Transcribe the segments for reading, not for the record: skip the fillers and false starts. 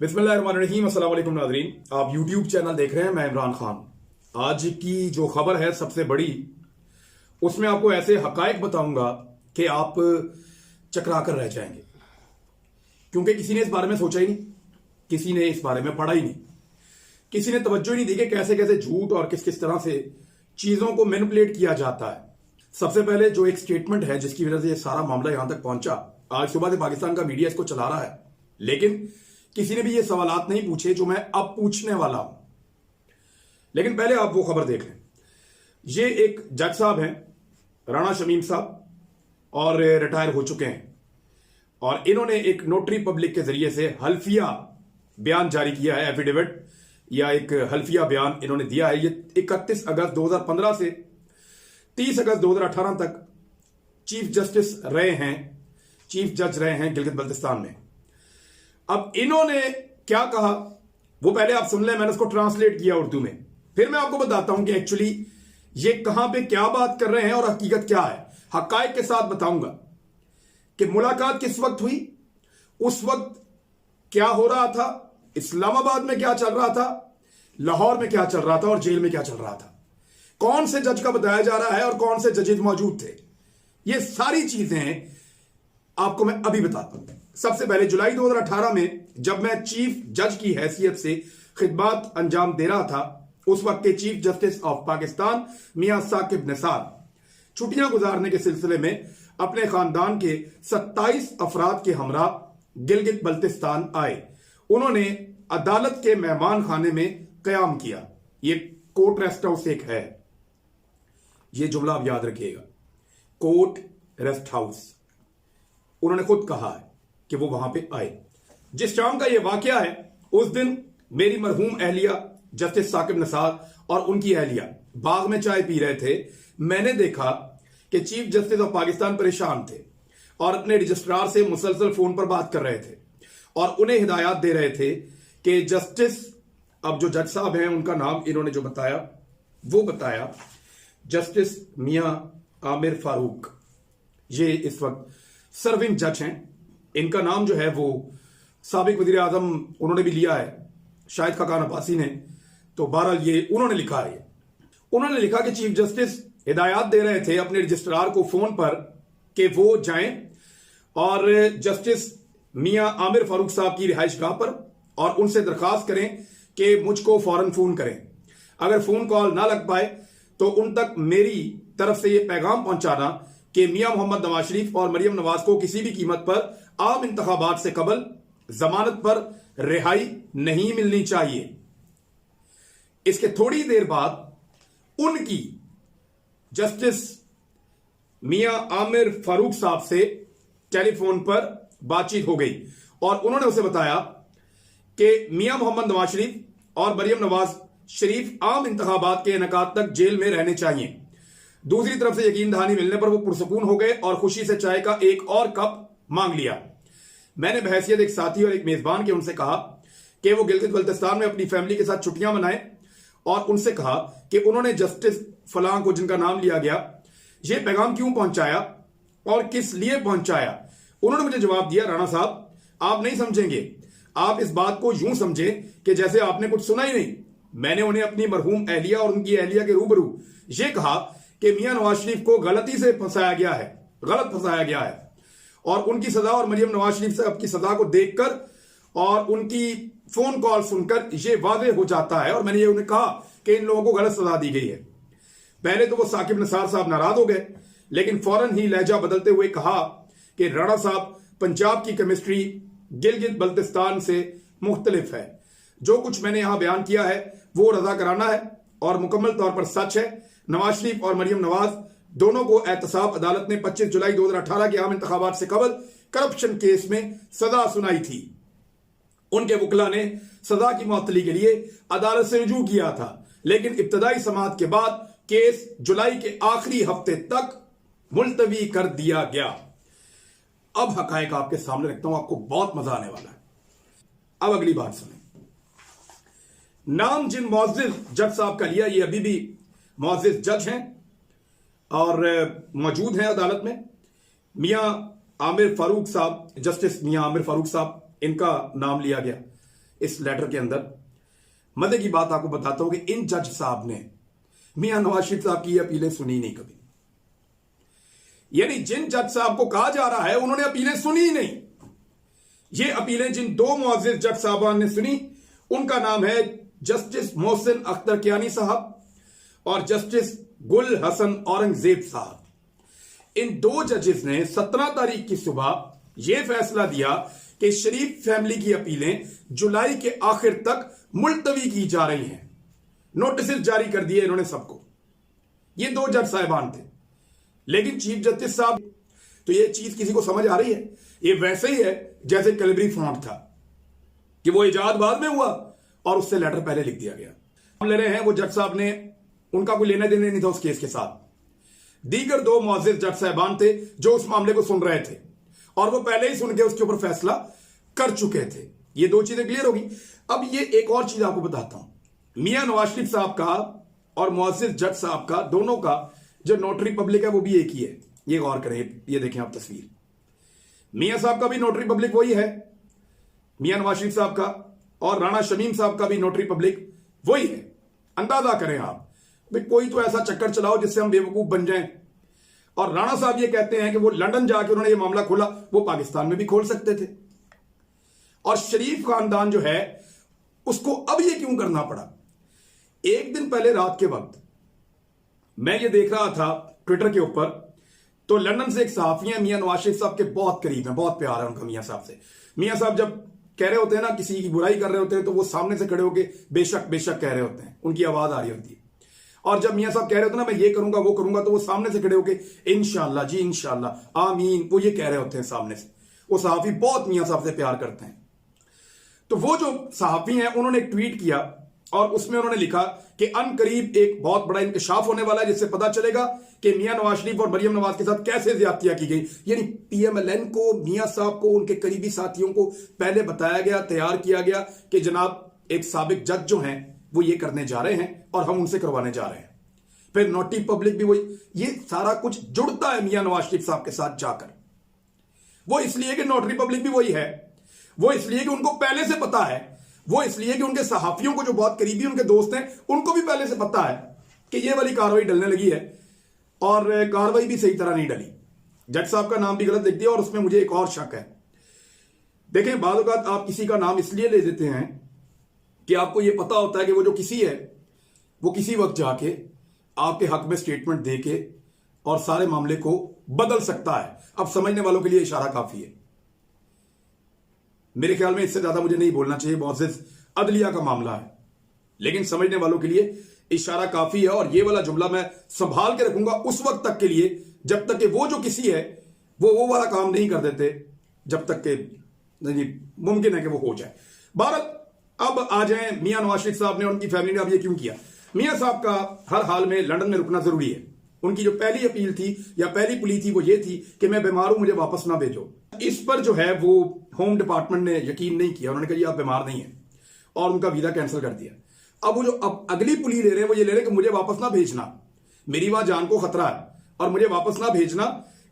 बिस्मिल्लाहिर्रहमानिर्रहीम। अस्सलाम वालेकुम नाज़रीन, आप यूट्यूब चैनल देख रहे हैं। मैं इमरान खान। आज की जो खबर है सबसे बड़ी, उसमें आपको ऐसे हकायक बताऊंगा कि आप चकरा कर रह जाएंगे, क्योंकि किसी ने इस बारे में सोचा ही नहीं, किसी ने इस बारे में पढ़ा ही नहीं, किसी ने तवज्जो ही नहीं दी कि कैसे कैसे झूठ और किस किस तरह से चीजों को मैनिपुलेट किया जाता है। सबसे पहले जो एक स्टेटमेंट है जिसकी वजह से ये सारा मामला यहां तक पहुंचा, आज सुबह से पाकिस्तान का मीडिया इसको चला रहा है, लेकिन किसी ने भी ये सवालात नहीं पूछे जो मैं अब पूछने वाला हूं। लेकिन पहले आप वो खबर देख लें। ये एक जज साहब हैं, राणा शमीम साहब, और रिटायर हो चुके हैं, और इन्होंने एक नोटरी पब्लिक के जरिए से हल्फिया बयान जारी किया है, एफिडेविट या एक हल्फिया बयान इन्होंने दिया है। ये 31 अगस्त 2015 से 30 अगस्त 2018 तक चीफ जस्टिस रहे हैं, चीफ जज रहे हैं गिलगित बल्तिस्तान में। अब इन्होंने क्या कहा वो पहले आप सुन लें, मैंने उसको ट्रांसलेट किया उर्दू में, फिर मैं आपको बताता हूं कि एक्चुअली ये कहां पे क्या बात कर रहे हैं और हकीकत क्या है। हकायक के साथ बताऊंगा कि मुलाकात किस वक्त हुई, उस वक्त क्या हो रहा था, इस्लामाबाद में क्या चल रहा था, लाहौर में क्या चल रहा था और जेल में क्या चल रहा था, कौन से जज का बताया जा रहा है और कौन से जजेस मौजूद थे। ये सारी चीजें आपको मैं अभी बताता हूं। सबसे पहले जुलाई 2018 में जब मैं चीफ जज की हैसियत से खिदमत अंजाम दे रहा था, उस वक्त के चीफ जस्टिस ऑफ पाकिस्तान मियां साकिब निसार छुट्टियां गुजारने के सिलसिले में अपने खानदान के 27 अफराद के हमरा गिलगित बल्तिस्तान आए। उन्होंने अदालत के मेहमान खाने में कयाम किया। ये कोर्ट रेस्ट हाउस एक है, ये जुमला आप याद रखिएगा, कोर्ट रेस्ट हाउस। उन्होंने खुद कहा है कि वो वहां पे आए। जिस शाम का ये वाकया है, उस दिन मेरी मरहूम अहलिया जस्टिस साकिब निसार और उनकी अहलिया बाग में चाय पी रहे थे। मैंने देखा कि चीफ जस्टिस ऑफ पाकिस्तान परेशान थे और अपने रजिस्ट्रार से मुसलसल फोन पर बात कर रहे थे और उन्हें हिदायत दे रहे थे कि जस्टिस, अब जो जज साहब हैं उनका नाम इन्होंने जो बताया वो बताया जस्टिस मियां आमिर फारूक। ये इस वक्त सर्विंग जज हैं। इनका नाम जो है वो साबिक वजीर आजम उन्होंने भी लिया है, शायद खकान अब्बासी ने, तो बहरहाल ये उन्होंने लिखा है। उन्होंने लिखा कि चीफ जस्टिस हिदायत दे रहे थे अपने रजिस्ट्रार को फोन पर कि वो जाएं और जस्टिस मियां आमिर फारूक साहब की रिहाइश गाह पर और उनसे दरखास्त करें कि मुझको फौरन फोन करें। अगर फोन कॉल ना लग पाए तो उन तक मेरी तरफ से यह पैगाम पहुंचाना कि मियां मोहम्मद नवाज शरीफ और मरियम नवाज को किसी भी कीमत पर आम इंतखाबात से कबल जमानत पर रिहाई नहीं मिलनी चाहिए। इसके थोड़ी देर बाद उनकी जस्टिस मियां आमिर फारूक साहब से टेलीफोन पर बातचीत हो गई और उन्होंने उसे बताया कि मियां मोहम्मद नवाज शरीफ और मरियम नवाज शरीफ आम इंतखाबात के इनेकाद तक जेल में रहने चाहिए। दूसरी तरफ से यकीन दहानी मिलने पर वो पुरसकून हो गए और खुशी से चाय का एक और कप मांग लिया। मैंने बहैसियत एक साथी और एक मेजबान के उनसे कहा कि वो गिलगित बल्तिस्तान में अपनी फैमिली के साथ छुट्टियां मनाएं और उनसे कहा कि उन्होंने जस्टिस फलां को, जिनका नाम लिया गया, ये पैगाम क्यों पहुंचाया और किस लिए पहुंचाया। उन्होंने मुझे जवाब दिया, राणा साहब आप नहीं समझेंगे, आप इस बात को यूं समझें कि जैसे आपने कुछ सुना ही नहीं। मैंने उन्हें अपनी मरहूम अहलिया और उनकी अहलिया के रूबरू ये कहा कि मियां नवाज शरीफ को गलती से फंसाया गया है, गलत फंसाया गया है, और उनकी सजा और मरियम नवाज शरीफ साहब की सजा को देखकर और उनकी फोन कॉल सुनकर यह वाज़ेह हो जाता है। और मैंने ये उन्हें कहा कि इन लोगों को गलत सजा दी गई है। पहले तो वो साकिब निसार साहब नाराज हो गए, लेकिन फौरन ही लहजा बदलते हुए कहा कि राणा साहब, पंजाब की केमिस्ट्री गिलगित बल्तिस्तान से मुख्तलिफ है। जो कुछ मैंने यहां बयान किया है वो रजा कराना है और मुकम्मल तौर पर सच है। नवाज शरीफ और मरियम नवाज दोनों को एहतसाब अदालत ने 25 जुलाई 2018 के आम इंतखाबात से कबल करप्शन केस में सजा सुनाई थी। उनके वकला ने सजा की मुअत्तली के लिए अदालत से रुजू किया था, लेकिन इब्तदाई समाअत के बाद केस जुलाई के आखिरी हफ्ते तक मुलतवी कर दिया गया। अब हकायक आपके सामने रखता हूं, आपको बहुत मजा आने वाला है। अब अगली बात सुने। नाम जिन मुअज़्ज़िज़ जज साहब का लिया, ये अभी भी मुअज़्ज़िज़ जज हैं और मौजूद हैं अदालत में। मियां आमिर फारूक साहब, जस्टिस मियां आमिर फारूक साहब, इनका नाम लिया गया। इस लेटर के अंदर। मजे की बात आपको बताता हूं कि इन जज साहब ने मियां नवाज शरीफ साहब की अपीलें सुनी नहीं कभी। यानी जिन जज साहब को कहा जा रहा है उन्होंने अपीलें सुनी ही नहीं। ये अपीलें जिन दो मुअज़्ज़िज़ जज साहबान ने सुनी उनका नाम है जस्टिस मोहसिन अख्तर कियानी साहब और जस्टिस गुल हसन औरंगजेब साहब। इन दो जजेस ने 17 तारीख की सुबह यह फैसला दिया कि शरीफ फैमिली की अपीलें जुलाई के आखिर तक मुलतवी की जा रही हैं। नोटिस जारी कर दिए इन्होंने सबको। ये दो जज साहिबान थे। लेकिन चीफ जस्टिस साहब, तो ये चीज किसी को समझ आ रही है? ये वैसे ही है जैसे कैलिब्री फॉन्ट था कि वो इजाद बाद में हुआ और उससे लेटर पहले लिख दिया गया। हम ले रहे हैं वो जज साहब ने, उनका कोई लेना देना नहीं था उस केस के साथ। दीगर दो मुअज़्ज़िज़ जज साहिबान थे जो उस मामले को सुन रहे थे और वो पहले ही सुन के उसके ऊपर फैसला कर चुके थे। ये दो चीजें क्लियर होगी। अब ये एक और चीज आपको बताता हूं। मियां नवाज शरीफ साहब का और मुअज़्ज़िज़ जज साहब का, दोनों का जो नोटरी पब्लिक है वो भी एक ही है। ये गौर करें, ये देखें आप तस्वीर। मियां साहब का भी नोटरी पब्लिक वही है, मियां नवाज शरीफ साहब का, और राणा शमीम साहब का भी नोटरी पब्लिक वही है। अंदाजा करें आप भाई, कोई तो ऐसा चक्कर चलाओ जिससे हम बेवकूफ बन जाएं। और राणा साहब ये कहते हैं कि वो लंदन जाके उन्होंने ये मामला खोला, वो पाकिस्तान में भी खोल सकते थे। और शरीफ खानदान जो है उसको अब ये क्यों करना पड़ा? एक दिन पहले रात के वक्त मैं ये देख रहा था ट्विटर के ऊपर, तो लंदन से एक सहाफी है, मियां नवाज शरीफ साहब के बहुत करीब हैं, बहुत प्यार है उनका मियां साहब से। मियां साहब जब कह रहे होते हैं ना, किसी की बुराई कर रहे होते हैं, तो वो सामने से खड़े होकर बेशक बेशक कह रहे होते हैं, उनकी आवाज आ रही होती है। और जब मियां साहब कह रहे होते हैं ना मैं ये करूंगा वो करूंगा, तो वो सामने से खड़े होकर इंशाल्लाह जी इंशाल्लाह आमीन, वो ये कह रहे होते हैं सामने से। वो सहाफी बहुत मियां साहब से प्यार करते हैं। तो वो जो सहाफी हैं उन्होंने एक ट्वीट किया और उसमें उन्होंने लिखा कि अनकरीब एक बहुत बड़ा इंकशाफ होने वाला है जिससे पता चलेगा कि मियां नवाज शरीफ और मरियम नवाज के साथ कैसे ज्यादतियां की गई। यानी पीएमएलएन को, मियां साहब को, उनके करीबी साथियों को पहले बताया गया, तैयार किया गया कि जनाब एक साबिक जज जो हैं वो ये करने जा रहे हैं और हम उनसे करवाने जा रहे हैं। फिर नोटरी पब्लिक भी वही, ये सारा कुछ जुड़ता है मियां नवाज शरीफ साहब के साथ जाकर। वो इसलिए कि नोटरी पब्लिक भी वही है, वो इसलिए कि उनको पहले से पता है, वो इसलिए कि उनके सहाफियों को जो बहुत करीबी उनके दोस्त हैं उनको भी पहले से पता है कि ये वाली कार्रवाई डलने लगी है। और कार्रवाई भी सही तरह नहीं डली। जज साहब का नाम भी गलत लिख दिया और उसमें मुझे एक और शक है। देखें, बाद औक़ात आप किसी का नाम इसलिए ले देते हैं कि आपको यह पता होता है कि वो जो किसी है वो किसी वक्त जाके आपके हक में स्टेटमेंट दे के और सारे मामले को बदल सकता है। अब समझने वालों के लिए इशारा काफी है। मेरे ख्याल में इससे ज्यादा मुझे नहीं बोलना चाहिए, मुअज़्ज़िज़ अदलिया का मामला है, लेकिन समझने वालों के लिए इशारा काफी है। और ये वाला जुमला मैं संभाल के रखूंगा उस वक्त तक के लिए जब तक कि वो जो किसी है वो वाला काम नहीं कर देते, जब तक के मुमकिन है कि वो हो जाए। भारत, अब आ जाए मियां नवाज शरीफ साहब ने, उनकी फैमिली ने अब ये क्यों किया। मियां साहब का हर हाल में लंदन में रुकना जरूरी है। उनकी जो पहली अपील थी या पहली पुली थी वो ये थी कि मैं बीमार हूं, मुझे वापस ना भेजो। इस पर जो है वो होम डिपार्टमेंट ने यकीन नहीं किया। उन्होंने कहा आप बीमार नहीं है और उनका वीजा कैंसिल कर दिया। अब वो जो अब अगली पुली ले रहे हैं वो ये ले रहे हैं कि मुझे वापस ना भेजना, मेरी वहां जान को खतरा है और मुझे वापस ना भेजना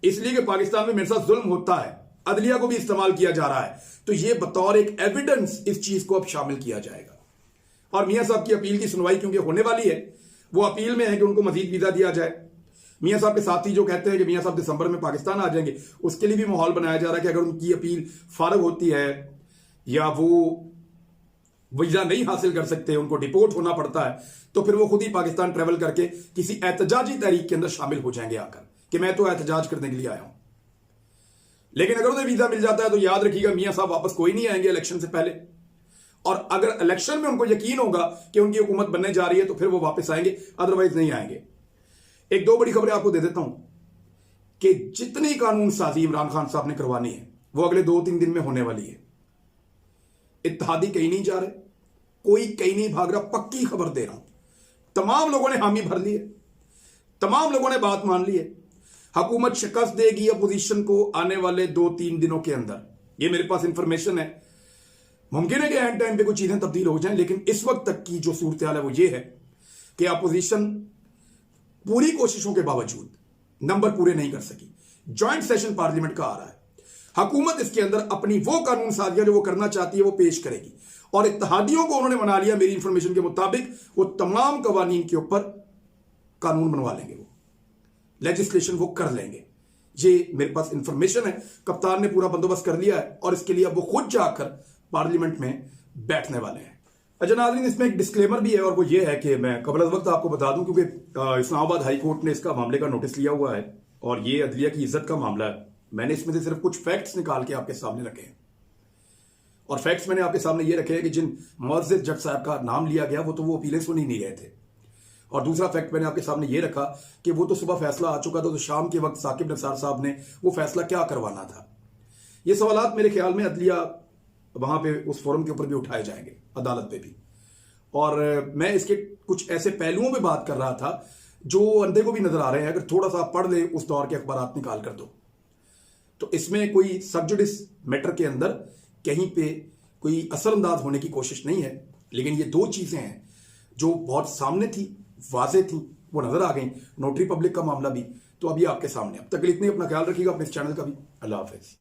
इसलिए कि पाकिस्तान में मेरे साथ जुल्म होता है। अदलिया को भी इस्तेमाल किया जा रहा है। तो ये बतौर एक एविडेंस इस चीज को अब शामिल किया जाएगा। और मियां साहब की अपील की सुनवाई क्योंकि होने वाली है, वो अपील में है कि उनको मजीद वीजा दिया जाए। मियां साहब के साथी जो कहते हैं कि मियां साहब दिसंबर में पाकिस्तान आ जाएंगे, उसके लिए भी माहौल बनाया जा रहा है कि अगर उनकी अपील फारग होती है या वो वीजा नहीं हासिल कर सकते, उनको डिपोर्ट होना पड़ता है, तो फिर वो खुद ही पाकिस्तान ट्रेवल करके किसी एहतजाजी तहरीक के अंदर शामिल हो जाएंगे आकर कि मैं तो एहतजाज करने के लिए आया हूं। लेकिन अगर उन्हें वीजा मिल जाता है तो याद रखिएगा मियां साहब वापस कोई नहीं आएंगे इलेक्शन से पहले। और अगर इलेक्शन में उनको यकीन होगा कि उनकी हुकूमत बनने जा रही है तो फिर वो वापस आएंगे, अदरवाइज नहीं आएंगे। एक दो बड़ी खबरें आपको दे देता हूं कि जितनी कानून साजी इमरान खान साहब ने करवानी है वो अगले 2-3 दिन में होने वाली है। इत्तेहादी कहीं नहीं जा रहे, कोई कहीं नहीं भाग रहा, पक्की खबर दे रहा हूं। तमाम लोगों ने हामी भर ली है, तमाम लोगों ने बात मान ली है। हुकूमत शिकस्त देगी अपोजिशन को आने वाले 2-3 दिनों के अंदर, ये मेरे पास इंफॉर्मेशन है। मुमकिन है कि एंड टाइम पे कुछ चीजें तब्दील हो जाएं, लेकिन इस वक्त तक की जो सूरत हाल है वो ये है कि अपोजिशन पूरी कोशिशों के बावजूद नंबर पूरे नहीं कर सकी। ज्वाइंट सेशन पार्लियामेंट का आ रहा है, हुकूमत इसके अंदर अपनी वो कानून साजियां जो वो करना चाहती है वो पेश करेगी, और इत्तेहादियों को उन्होंने मना लिया मेरी इंफॉर्मेशन के मुताबिक, वो तमाम कवानीन के ऊपर कानून बनवा लेंगे, वो लेजिस्लेशन वो कर लेंगे। ये मेरे पास इंफॉर्मेशन है, कप्तान ने पूरा बंदोबस्त कर लिया है और इसके लिए अब वो खुद जाकर पार्लियामेंट में बैठने वाले हैं। अच्छा नाज़रीन, इसमें एक डिस्क्लेमर भी है, और वो ये है कि मैं कबल वक्त आपको बता दूं, क्योंकि इस्लामाबाद हाई कोर्ट ने इसका मामले का नोटिस लिया हुआ है और ये अदलिया की इज्जत का मामला है। मैंने इसमें से सिर्फ कुछ फैक्ट्स निकाल के आपके सामने रखे हैं, और फैक्ट्स मैंने आपके सामने ये रखे हैं कि जिन मुअज़्ज़िज़ जज साहब का नाम लिया गया वो तो वो अपीलें सुन ही नहीं रहे थे। और दूसरा फैक्ट मैंने आपके सामने ये रखा कि वो तो सुबह फैसला आ चुका था, तो शाम के वक्त साकिब निसार साहब ने वो फैसला क्या करवाना था। ये सवालात मेरे ख्याल में अदलिया वहां पे उस फोरम के ऊपर भी उठाए जाएंगे, अदालत पे भी। और मैं इसके कुछ ऐसे पहलुओं पे बात कर रहा था जो अंधे को भी नजर आ रहे हैं, अगर थोड़ा सा आप पढ़ लें उस दौर के अखबारात निकाल कर दो, तो इसमें कोई सबजुडिस मैटर के अंदर कहीं पे कोई असरअंदाज होने की कोशिश नहीं है। लेकिन ये दो चीजें हैं जो बहुत सामने थी, वाजे थी, वो नजर आ गई। नोटरी पब्लिक का मामला भी, तो अभी आपके सामने। अब तक इतने, अपना ख्याल रखिएगा, अपने इस चैनल का भी। अल्लाह हाफिज।